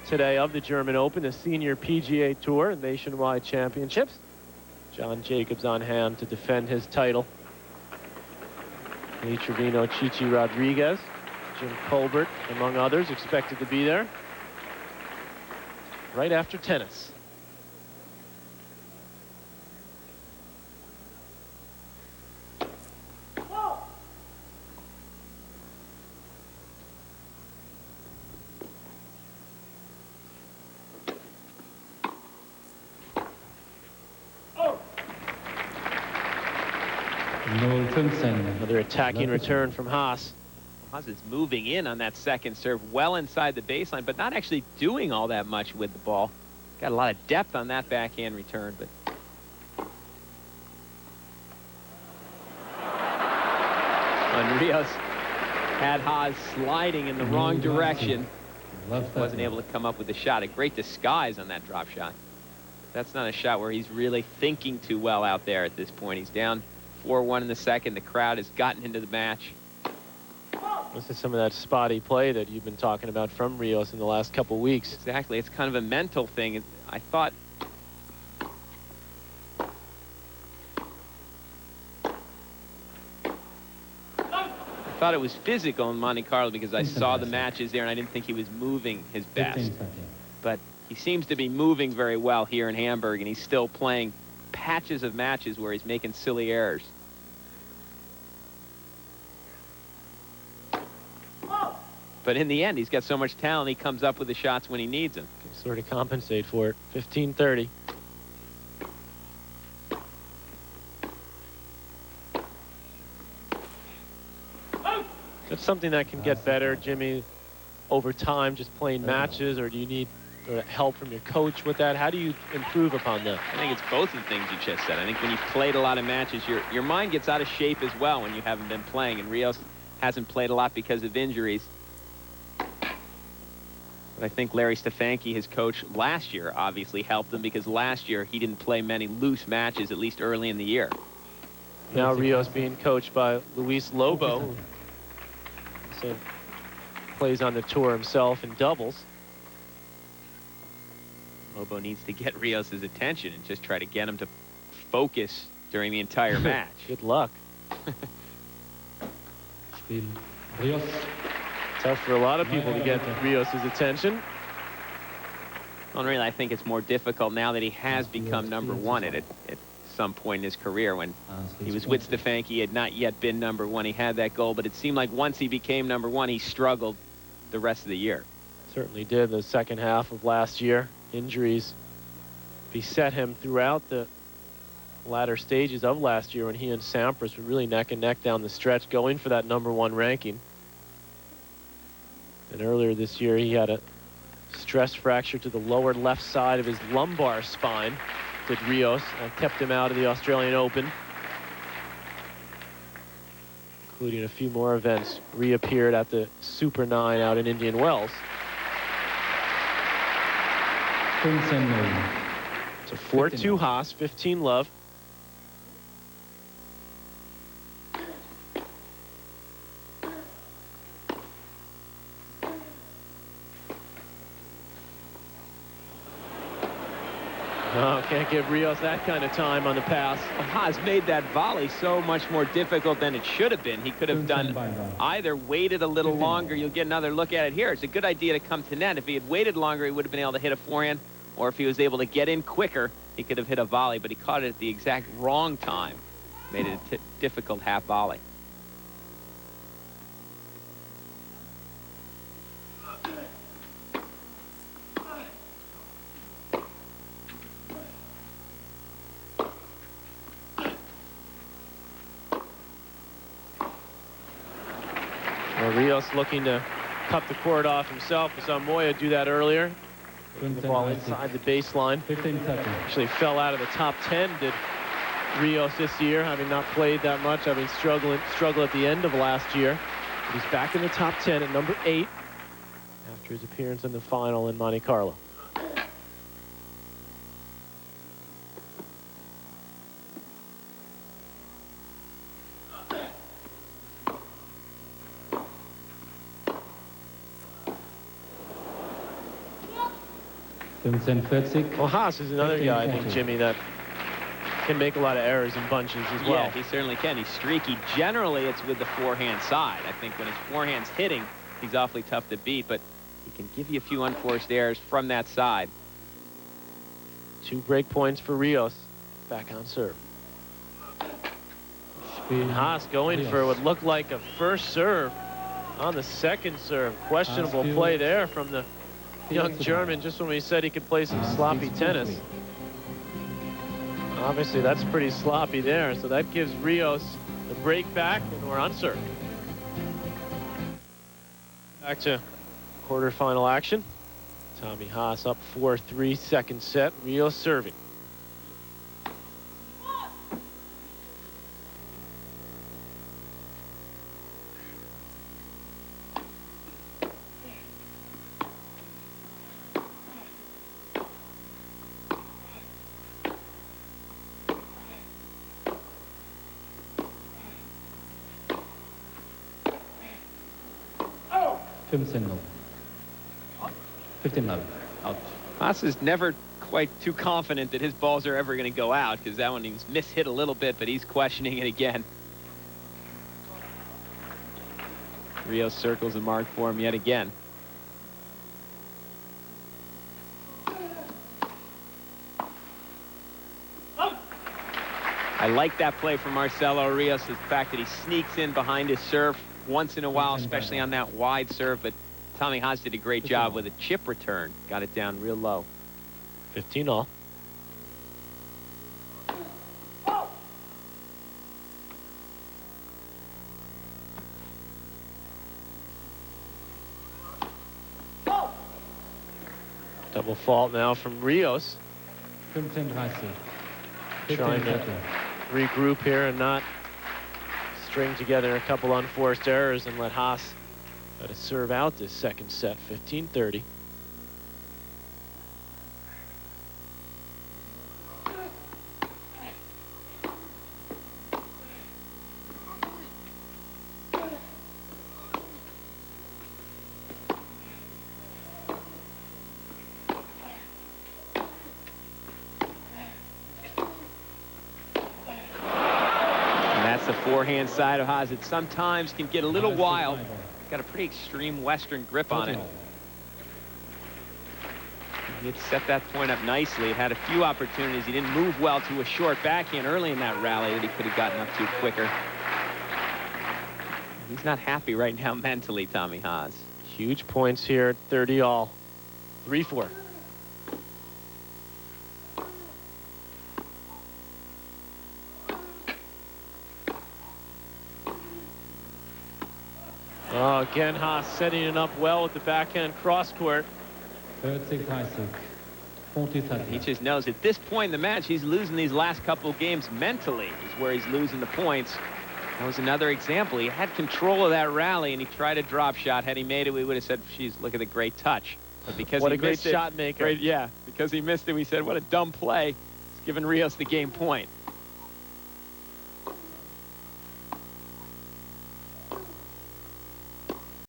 today of the German Open, the Senior PGA Tour and Nationwide Championships. John Jacobs on hand to defend his title. Lee Trevino, Chichi Rodriguez, Jim Colbert, among others, expected to be there right after tennis. Another attacking return from Haas. Haas is moving in on that second serve well inside the baseline, but not actually doing all that much with the ball. Got a lot of depth on that backhand return, but Rios had Haas sliding in the wrong direction. Wasn't able to come up with the shot. A great disguise on that drop shot. That's not a shot where he's really thinking too well out there at this point. He's down 4-1 in the second. The crowd has gotten into the match. This is some of that spotty play that you've been talking about from Rios in the last couple weeks. Exactly. It's kind of a mental thing. I thought it was physical in Monte Carlo because I saw the matches there and I didn't think he was moving his best. But he seems to be moving very well here in Hamburg, and he's still playing patches of matches where he's making silly errors. But in the end, he's got so much talent, he comes up with the shots when he needs them. Can sort of compensate for it. 15-30. That's something that can get better, Jimmy, over time, just playing matches, or do you need help from your coach with that? How do you improve upon that? I think it's both of the things you just said. I think when you've played a lot of matches, your mind gets out of shape as well when you haven't been playing, and Rios hasn't played a lot because of injuries. But I think Larry Stefanki, his coach last year, obviously helped him because last year he didn't play many loose matches, at least early in the year. Now Rios being coached by Luis Lobo, who plays on the tour himself in doubles. Lobo needs to get Rios' attention and just try to get him to focus during the entire match. Good luck. Rios. Tough for a lot of people to get Rios' attention. Well, really, I think it's more difficult now that he has become number one at some point in his career. When he was with Stefanki, he had not yet been number one. He had that goal, but it seemed like once he became number one, he struggled the rest of the year. Certainly did the second half of last year. Injuries beset him throughout the latter stages of last year when he and Sampras were really neck and neck down the stretch going for that number one ranking. And earlier this year, he had a stress fracture to the lower left side of his lumbar spine, did Rios, and kept him out of the Australian Open, including a few more events. Reappeared at the Super 9 out in Indian Wells. It's a 4-2 Haas, 15 love. Oh, can't give Rios that kind of time on the pass. Haas made that volley so much more difficult than it should have been. He could have done either waited a little longer. You'll get another look at it here. It's a good idea to come to net. If he had waited longer, he would have been able to hit a forehand, or if he was able to get in quicker, he could have hit a volley, but he caught it at the exact wrong time. Made it a difficult half volley. Rios looking to cut the cord off himself. We saw Moya do that earlier. The ball inside the baseline. Actually fell out of the top 10, did Rios this year, having not played that much, having struggled at the end of last year. But he's back in the top 10 at number 8 after his appearance in the final in Monte Carlo. 45. Well, Haas is another guy, I think, Jimmy, that can make a lot of errors in bunches as well. Yeah, he certainly can. He's streaky. Generally, it's with the forehand side. I think when his forehand's hitting, he's awfully tough to beat, but he can give you a few unforced errors from that side. 2 break points for Rios. Back on serve. And Haas going for what looked like a first serve on the second serve. Questionable play there from the young German, just when we said he could play some sloppy tennis. Obviously, that's pretty sloppy there, so that gives Rios the break back, and we're on serve. Back to quarterfinal action. Tommy Haas up 4-3, second set. Rios serving. Fünfzehn 15 out. Haas is never quite too confident that his balls are ever going to go out, because that one he was mishit a little bit, but he's questioning it again. Rios circles the mark for him yet again. I like that play from Marcelo Rios, the fact that he sneaks in behind his serve once in a while, especially on that wide serve, but Tommy Haas did a great job with a chip return. Got it down real low. 15 all. Double fault now from Rios. 15-30. Trying to regroup here and not string together a couple unforced errors and let Haas try to serve out this second set. 15-30. The forehand side of Haas, it sometimes can get a little wild. Got a pretty extreme Western grip on it. He had set that point up nicely. It had a few opportunities. He didn't move well to a short backhand early in that rally that he could have gotten up to quicker. He's not happy right now mentally, Tommy Haas. Huge points here, 30 all. 3-4. Oh, again, Haas setting it up well with the backhand cross court. 36-30. He just knows at this point in the match, he's losing these last couple of games mentally is where he's losing the points. That was another example. He had control of that rally, and he tried a drop shot. Had he made it, we would have said, geez, look at the great touch. But because what he a great missed it, shot maker. yeah, because he missed it, we said, what a dumb play. It's giving Rios the game point.